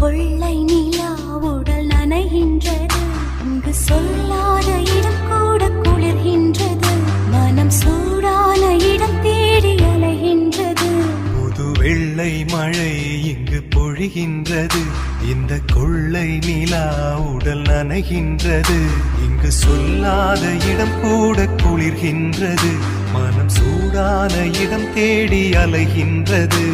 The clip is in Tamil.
கொள்ளை நிலா உடல் நனைகின்றது. இங்கு சொல்லாத இடம் கூட குளிர்கின்றது. மனம் சூடான இடம் தேடி அலைகின்றது. புது வெள்ளை மழை இங்கு பொழிகின்றது. இந்த கொள்ளை நிலா உடல் நனைகின்றது. இங்கு சொல்லாத இடம் கூட குளிர்கின்றது. மனம் சூடான இடம் தேடி அலைகின்றது.